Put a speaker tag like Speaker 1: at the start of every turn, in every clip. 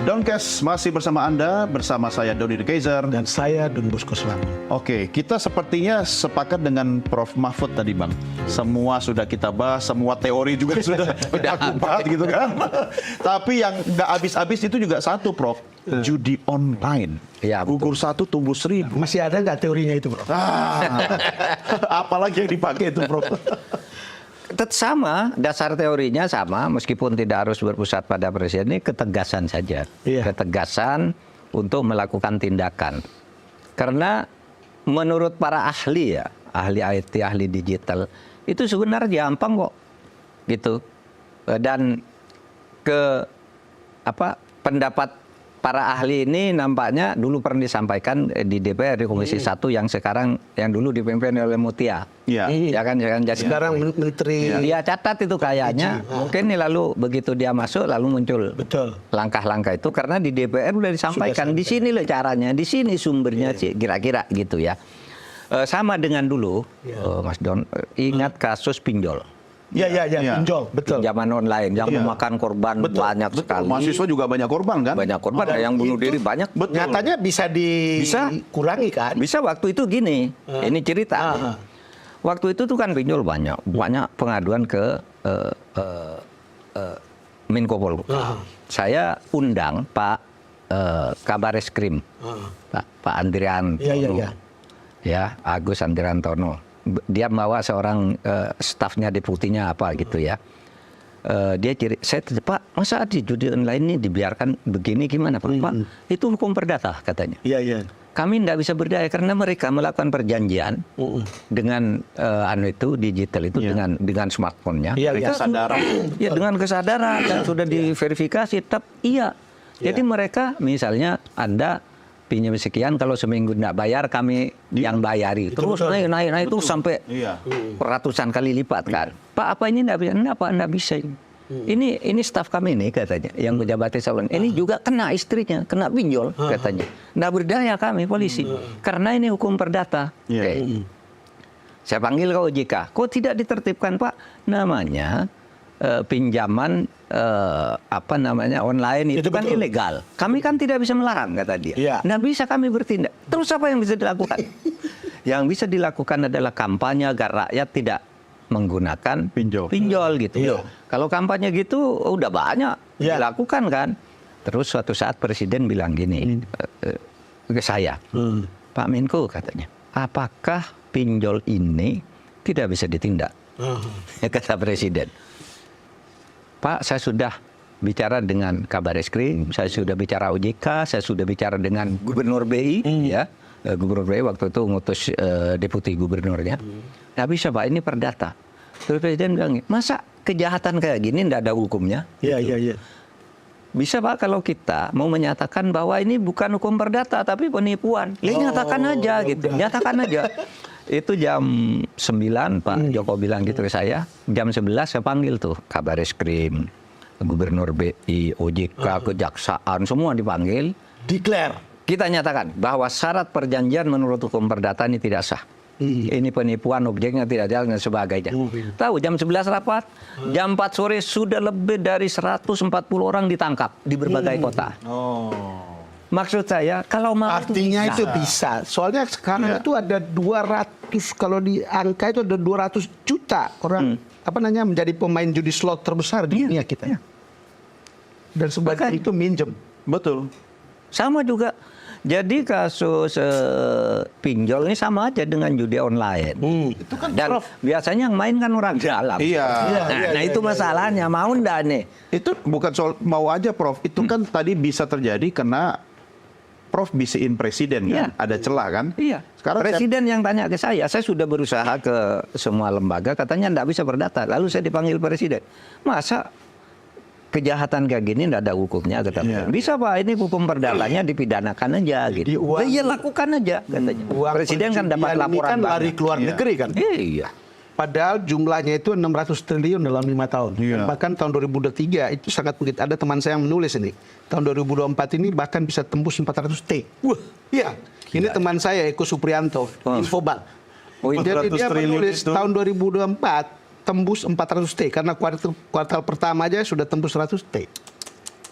Speaker 1: Downcast masih bersama Anda, bersama saya Dodi The Kaiser.
Speaker 2: Dan saya Don Bosco Slamet.
Speaker 1: Oke, kita sepertinya sepakat dengan Prof. Mahfud tadi, Bang. Semua sudah kita bahas, semua teori juga sudah aku bahas gitu kan. Tapi yang nggak habis-habis itu juga satu, Prof. Judi online.
Speaker 3: Ya,
Speaker 1: gugur 1 tumbuh 1000.
Speaker 2: Masih ada nggak teorinya itu, Bro?
Speaker 1: Apalagi yang dipakai itu, Prof.
Speaker 3: Tetap sama, dasar teorinya sama, meskipun tidak harus berpusat pada presiden, ini ketegasan saja.
Speaker 2: Iya.
Speaker 3: Ketegasan untuk melakukan tindakan. Karena menurut para ahli ya, ahli IT, ahli digital, itu sebenarnya gampang kok. Gitu. Dan pendapat para ahli ini nampaknya dulu pernah disampaikan di DPR, di Komisi 1 yang sekarang, yang dulu dipimpin oleh Mutia.
Speaker 1: Iya.
Speaker 3: Ya kan, jadi
Speaker 2: Sekarang Menteri.
Speaker 3: dia catat itu kayaknya, mungkin nih lalu begitu dia masuk lalu muncul
Speaker 2: Betul.
Speaker 3: langkah-langkah itu karena di DPR udah disampaikan, di sini loh caranya, di sini sumbernya sih, kira-kira gitu ya. Sama dengan dulu, Mas Don, ingat kasus pinjol.
Speaker 2: Ya, pinjol, betul.
Speaker 3: Zaman online yang memakan korban banyak sekali.
Speaker 1: Mahasiswa juga banyak korban kan?
Speaker 3: Banyak korban, ada yang bunuh diri banyak.
Speaker 2: Nyatanya bisa dikurangi kan?
Speaker 3: Bisa waktu itu gini, ini cerita. Waktu itu tuh kan pinjol banyak pengaduan ke Menko Polhukam. Saya undang Pak Kabareskrim, Pak Andrian, ya Agus Andriantono. Dia bawa seorang stafnya, deputinya apa gitu ya. Dia saya Pak, masa di judi online ini dibiarkan begini gimana Pak? Pak, itu hukum perdata katanya.
Speaker 2: Iya.
Speaker 3: Kami tidak bisa berdaya karena mereka melakukan perjanjian dengan digital itu dengan smartphone-nya.
Speaker 2: Iya,
Speaker 1: kesadaran.
Speaker 3: Ya, dengan kesadaran dan sudah diverifikasi tetap iya. Jadi mereka misalnya Anda pinjam sekian, kalau seminggu tidak bayar kami yang bayari. Terus naik terus sampai ratusan kali lipat kan. Pak, apa ini tidak bisa? Enggak, Pak, tidak bisa ini. Ini staf kami nih katanya, yang pejabat eselon. Ini juga kena istrinya, kena pinjol katanya. Tidak berdaya kami polisi, karena ini hukum perdata. Oke. Saya panggil ke OJK. Kok tidak ditertibkan Pak? Namanya pinjaman online itu kan ilegal. Kami kan tidak bisa melarang kata dia. Tidak bisa kami bertindak. Terus apa yang bisa dilakukan? Yang bisa dilakukan adalah kampanye agar rakyat tidak menggunakan pinjol gitu. Kalau kampanye gitu udah banyak dilakukan kan. Terus suatu saat presiden bilang gini ke saya, Pak Menko katanya, apakah pinjol ini tidak bisa ditindak? Kata presiden. Pak, saya sudah bicara dengan Kabareskrim, saya sudah bicara OJK, saya sudah bicara dengan Gubernur BI, ya. Gubernur BI waktu itu ngutus deputi gubernurnya. Nggak bisa Pak, ini perdata. Terus Presiden bilang, masa kejahatan kayak gini nggak ada hukumnya?
Speaker 2: Iya.
Speaker 3: Bisa Pak kalau kita mau menyatakan bahwa ini bukan hukum perdata tapi penipuan. Ya nyatakan aja gitu, nyatakan aja. Itu jam 9 Pak Joko bilang gitu ke saya. Jam 11 saya panggil tuh Kabareskrim, Gubernur BI, OJK, Kejaksaan, semua dipanggil.
Speaker 2: Declare.
Speaker 3: Kita nyatakan bahwa syarat perjanjian menurut hukum perdata ini tidak sah. Ini penipuan, objeknya tidak jalan dan sebagainya. Tahu jam 11 rapat, jam 4 sore sudah lebih dari 140 orang ditangkap di berbagai kota. Maksud saya, kalau mau
Speaker 2: artinya itu bisa. Soalnya sekarang itu ada 200, kalau di angka itu ada 200 juta orang menjadi pemain judi slot terbesar di dunia kita. Dan sebagian itu minjem.
Speaker 1: Betul.
Speaker 3: Sama juga. Jadi kasus pinjol ini sama aja dengan judi online.
Speaker 1: Itu kan,
Speaker 3: dan Prof, biasanya yang main kan orang dalam. Nah, itu masalahnya. Mau enggak nih?
Speaker 1: Itu bukan soal mau aja, Prof. Itu kan tadi bisa terjadi karena Prof bisiin presiden kan, ada celah kan?
Speaker 3: Iya. Sekarang presiden yang tanya ke saya sudah berusaha ke semua lembaga, katanya enggak bisa berdata. Lalu saya dipanggil presiden. Masa kejahatan kayak gini enggak ada hukumnya? Kata bisa Pak, ini hukum perdatanya dipidanakan aja gitu. Iya lakukan aja katanya. Presiden kan dapat laporan
Speaker 2: kan lari keluar negeri kan?
Speaker 3: Iya.
Speaker 2: Padahal jumlahnya itu 600 triliun dalam 5 tahun. Bahkan tahun 2023 itu sangat begitu. Ada teman saya yang menulis ini. Tahun 2024 ini bahkan bisa tembus 400 T. Wah, iya. Ini teman saya Eko Suprianto, Infobank. Jadi dia menulis tahun 2024 tembus 400 T karena kuartal pertama aja sudah tembus 100 T.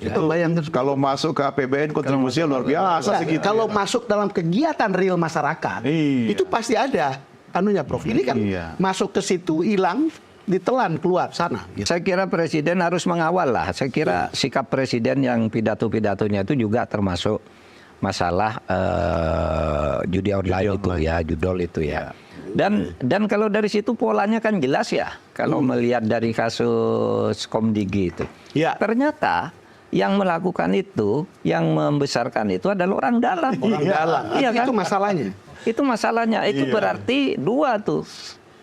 Speaker 2: Itu bayangkan.
Speaker 1: Kalau masuk ke APBN kontribusinya luar biasa segitu.
Speaker 2: Kalau masuk dalam kegiatan real masyarakat,
Speaker 1: Iya.
Speaker 2: itu pasti ada anunya, Prof. Ini kan
Speaker 1: Iya.
Speaker 2: masuk ke situ, hilang, ditelan keluar sana. Gitu.
Speaker 3: Saya kira presiden harus mengawal lah. Saya kira sikap presiden yang pidato-pidatonya itu juga termasuk masalah judi online itu ya, judol itu ya. Dan kalau dari situ polanya kan jelas ya. Kalau melihat dari kasus Komdigi itu,
Speaker 2: Ya.
Speaker 3: ternyata yang melakukan itu, yang membesarkan itu adalah orang dalam.
Speaker 2: Orang dalam.
Speaker 3: Iya kan?
Speaker 2: Itu masalahnya.
Speaker 3: Itu masalahnya. Itu berarti dua tuh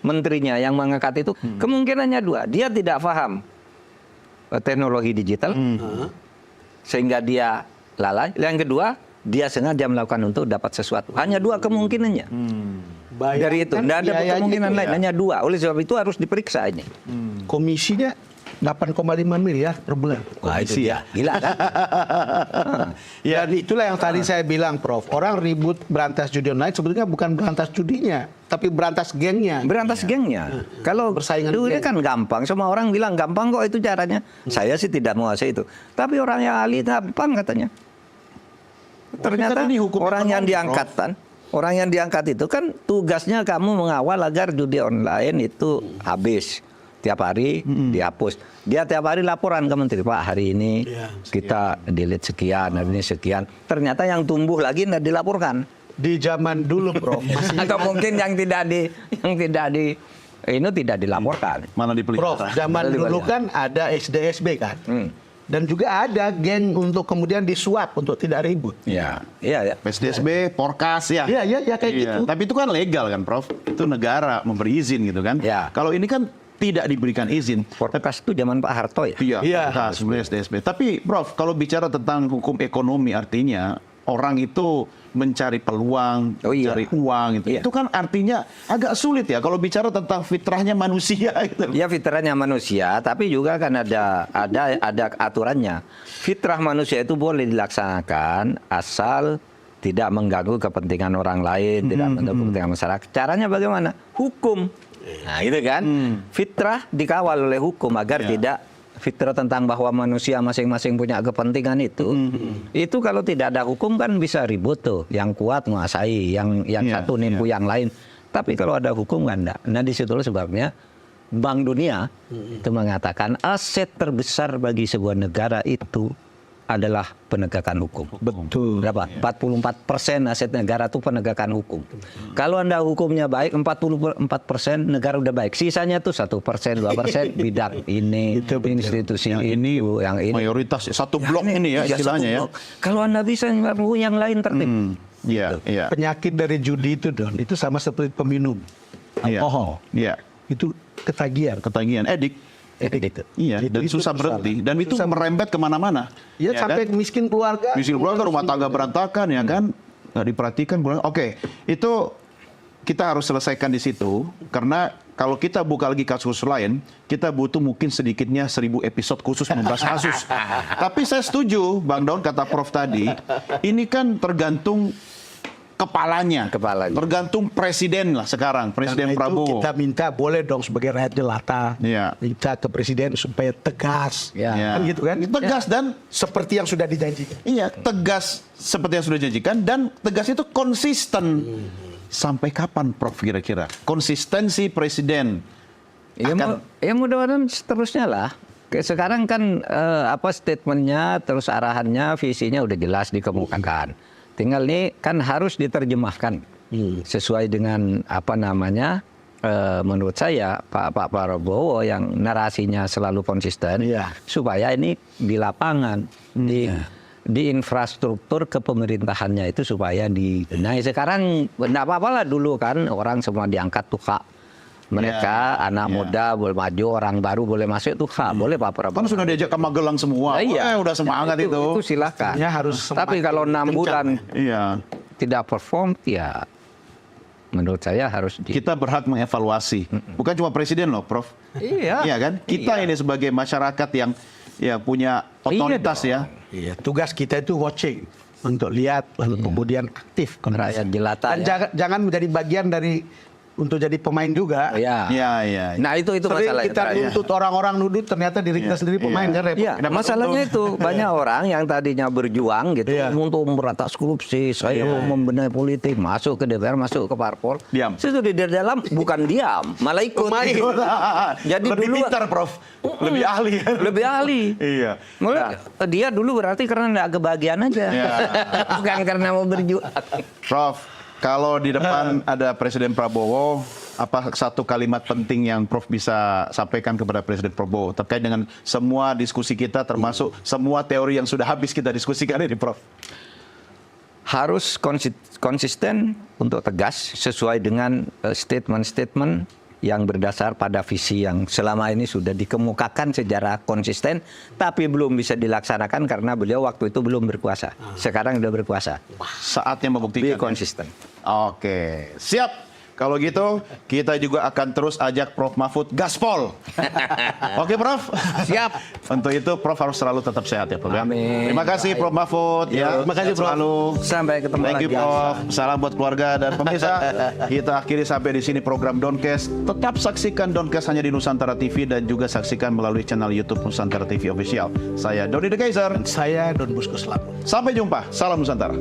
Speaker 3: menterinya yang mengangkat itu kemungkinannya dua. Dia tidak paham teknologi digital sehingga dia lalai. Yang kedua, dia sengaja melakukan untuk dapat sesuatu. Hanya dua kemungkinannya. Dari itu, tidak ada
Speaker 2: biayanya
Speaker 3: kemungkinan
Speaker 2: itu
Speaker 3: lain.
Speaker 2: ya.
Speaker 3: Hanya dua. Oleh sebab itu harus diperiksa ini.
Speaker 2: Komisinya 8,5 miliar per bulan.
Speaker 3: Wah, itu dia. Gila kan?
Speaker 2: Ya, itulah yang tadi saya bilang, Prof. Orang ribut berantas judi online sebetulnya bukan berantas judinya, tapi berantas gengnya.
Speaker 3: Berantas gengnya. Kalau
Speaker 2: Bersaingan
Speaker 3: dulu ini
Speaker 2: geng.
Speaker 3: kan gampang. Semua orang bilang gampang kok itu caranya. Saya sih tidak menguasai itu. Tapi orang yang ahli gampang katanya. Ternyata
Speaker 1: kan ini hukum
Speaker 3: orang yang
Speaker 1: ekonomi,
Speaker 3: diangkat kan, orang yang diangkat itu kan tugasnya kamu mengawal agar judi online itu habis. Tiap hari dihapus. Dia tiap hari laporan ke menteri, Pak hari ini kita delete sekian, hari ini sekian. Ternyata yang tumbuh lagi tidak dilaporkan.
Speaker 2: Di zaman dulu, Prof. Masih
Speaker 3: Atau mungkin yang tidak dilaporkan.
Speaker 1: Mana
Speaker 2: Prof,
Speaker 1: dipelihara?
Speaker 2: zaman dulu kan ada SDSB kan. Dan juga ada geng untuk kemudian disuap untuk tidak ribut.
Speaker 3: Ya, iya, ya.
Speaker 1: PSDSB, Porkas ya.
Speaker 2: Iya, kayak gitu.
Speaker 1: Tapi itu kan legal kan, Prof. Itu negara memberi izin gitu kan.
Speaker 3: Ya.
Speaker 1: Kalau ini kan tidak diberikan izin.
Speaker 3: Forecast itu zaman Pak Harto ya.
Speaker 2: Iya.
Speaker 1: Porkas, SDSB. Tapi, Prof, kalau bicara tentang hukum ekonomi artinya orang itu mencari peluang,
Speaker 3: Oh iya.
Speaker 1: mencari uang gitu.
Speaker 3: Iya.
Speaker 1: Itu kan artinya agak sulit ya kalau bicara tentang fitrahnya manusia gitu.
Speaker 3: Ya fitrahnya manusia, tapi juga kan ada aturannya. Fitrah manusia itu boleh dilaksanakan asal tidak mengganggu kepentingan orang lain, tidak mengganggu kepentingan masyarakat. Caranya bagaimana? Hukum. Nah, itu kan. Fitrah dikawal oleh hukum agar tidak fitrah tentang bahwa manusia masing-masing punya kepentingan itu kalau tidak ada hukum kan bisa ribut tuh, yang kuat menguasai, yang satu nipu yang lain. Tapi kalau ada hukum kan enggak. Nah disitulah sebabnya Bank Dunia itu mengatakan aset terbesar bagi sebuah negara itu adalah penegakan hukum.
Speaker 2: Betul.
Speaker 3: Berapa? 44% aset negara itu penegakan hukum. Kalau Anda hukumnya baik, 44% negara udah baik. Sisanya tuh 1%, 2% bidang ini, institusi
Speaker 1: Yang
Speaker 3: ini,
Speaker 1: ini
Speaker 3: yang ini.
Speaker 1: mayoritas satu blok ini ya istilahnya ya.
Speaker 3: Kalau Anda bisa yang lain tertib.
Speaker 1: Iya, iya.
Speaker 2: Penyakit dari judi itu, Don, itu sama seperti peminum
Speaker 1: Iya.
Speaker 2: alkohol.
Speaker 1: Iya.
Speaker 2: Itu ketagihan.
Speaker 1: Ketagihan, edik.
Speaker 3: Itu.
Speaker 1: Iya, dan
Speaker 2: Itu
Speaker 1: susah
Speaker 2: susah.
Speaker 1: berhenti. Dan itu merembet kemana-mana.
Speaker 2: Ya, sampai miskin keluarga.
Speaker 1: Miskin keluarga, rumah tangga berantakan ya kan. Nggak diperhatikan. Oke, itu kita harus selesaikan di situ. Karena kalau kita buka lagi kasus lain, kita butuh mungkin sedikitnya 1000 episode khusus membahas kasus. Tapi saya setuju, Bang Daun kata Prof tadi, ini kan tergantung kepalanya. Tergantung presiden lah sekarang, Presiden
Speaker 2: Karena itu
Speaker 1: Prabowo.
Speaker 2: kita minta boleh dong sebagai rakyat jelata.
Speaker 1: Iya.
Speaker 2: Minta ke presiden supaya tegas.
Speaker 3: Ya.
Speaker 2: Kan gitu kan?
Speaker 1: Tegas dan
Speaker 2: Seperti yang sudah dijanjikan.
Speaker 1: iya, tegas seperti yang sudah dijanjikan dan tegas itu konsisten. Sampai kapan, Prof, kira-kira? Konsistensi presiden
Speaker 3: Ya mudah-mudahan seterusnya lah. Kayak sekarang kan statementnya, terus arahannya, visinya udah jelas dikemukakan. Tinggal ini kan harus diterjemahkan sesuai dengan menurut saya Pak Prabowo yang narasinya selalu konsisten, supaya ini di lapangan di infrastruktur kepemerintahannya itu supaya dibenahi. Sekarang enggak apa-apa lah, dulu kan orang semua diangkat tuh Kak. Mereka anak muda boleh maju, orang baru boleh masuk tuh Kak. Boleh Pak Prabowo.
Speaker 1: kan sudah diajak ke Magelang semua.
Speaker 3: Iya.
Speaker 1: Udah semangat itu.
Speaker 3: Itu silakan.
Speaker 2: Ya, harus
Speaker 3: Tapi kalau 6 bulan
Speaker 1: Iya.
Speaker 3: tidak perform, ya menurut saya harus
Speaker 1: Kita berhak mengevaluasi. Bukan cuma presiden loh, Prof.
Speaker 3: Iya.
Speaker 1: Iya kan? Kita ini sebagai masyarakat yang ya punya otoritas ya.
Speaker 2: Iya, tugas kita itu watching untuk lihat lalu kemudian aktif.
Speaker 3: rakyat jelata.
Speaker 2: Dan jangan menjadi bagian dari untuk jadi pemain juga.
Speaker 3: Ya.
Speaker 1: Ya.
Speaker 3: Nah itu
Speaker 2: Sering
Speaker 3: masalah.
Speaker 2: kita nuntut orang-orang nuntut, ternyata diri kita sendiri pemain kan repot.
Speaker 3: Iya, masalahnya itu banyak orang yang tadinya berjuang gitu untuk memberantas korupsi, saya mau membenahi politik, masuk ke DPR, masuk ke parpol.
Speaker 1: Diam.
Speaker 3: Itu di dalam bukan diam, malah ikut. Jadi
Speaker 1: lebih
Speaker 3: dulu
Speaker 1: pintar, Prof. Lebih ahli kan?
Speaker 3: lebih ahli.
Speaker 1: Iya.
Speaker 3: Malah dia dulu berarti karena nggak kebahagiaan aja, bukan karena mau berjuang.
Speaker 1: Prof, kalau di depan ada Presiden Prabowo, apa satu kalimat penting yang Prof bisa sampaikan kepada Presiden Prabowo terkait dengan semua diskusi kita, termasuk semua teori yang sudah habis kita diskusikan ini, Prof?
Speaker 3: Harus konsisten untuk tegas sesuai dengan statement-statement yang berdasar pada visi yang selama ini sudah dikemukakan secara konsisten, tapi belum bisa dilaksanakan karena beliau waktu itu belum berkuasa. Sekarang sudah berkuasa.
Speaker 1: Saatnya membuktikan.
Speaker 3: Be konsisten.
Speaker 1: Oke, siap. Kalau gitu, kita juga akan terus ajak Prof Mahfud gaspol. Oke, Prof?
Speaker 3: Siap.
Speaker 1: Untuk itu, Prof harus selalu tetap sehat ya, Prof. Ya?
Speaker 3: Amin.
Speaker 1: Terima kasih, Prof Mahfud. Ya,
Speaker 2: terima kasih, Prof.
Speaker 1: Selalu.
Speaker 3: Sampai ketemu
Speaker 1: Thank you,
Speaker 3: lagi.
Speaker 1: Prof. Salam buat keluarga dan pemirsa. Kita akhiri sampai di sini program Doncast. Tetap saksikan Doncast hanya di Nusantara TV dan juga saksikan melalui channel YouTube Nusantara TV Official. Saya Dodi The Kaiser.
Speaker 2: Saya Don Bosco Slamet.
Speaker 1: Sampai jumpa. Salam Nusantara.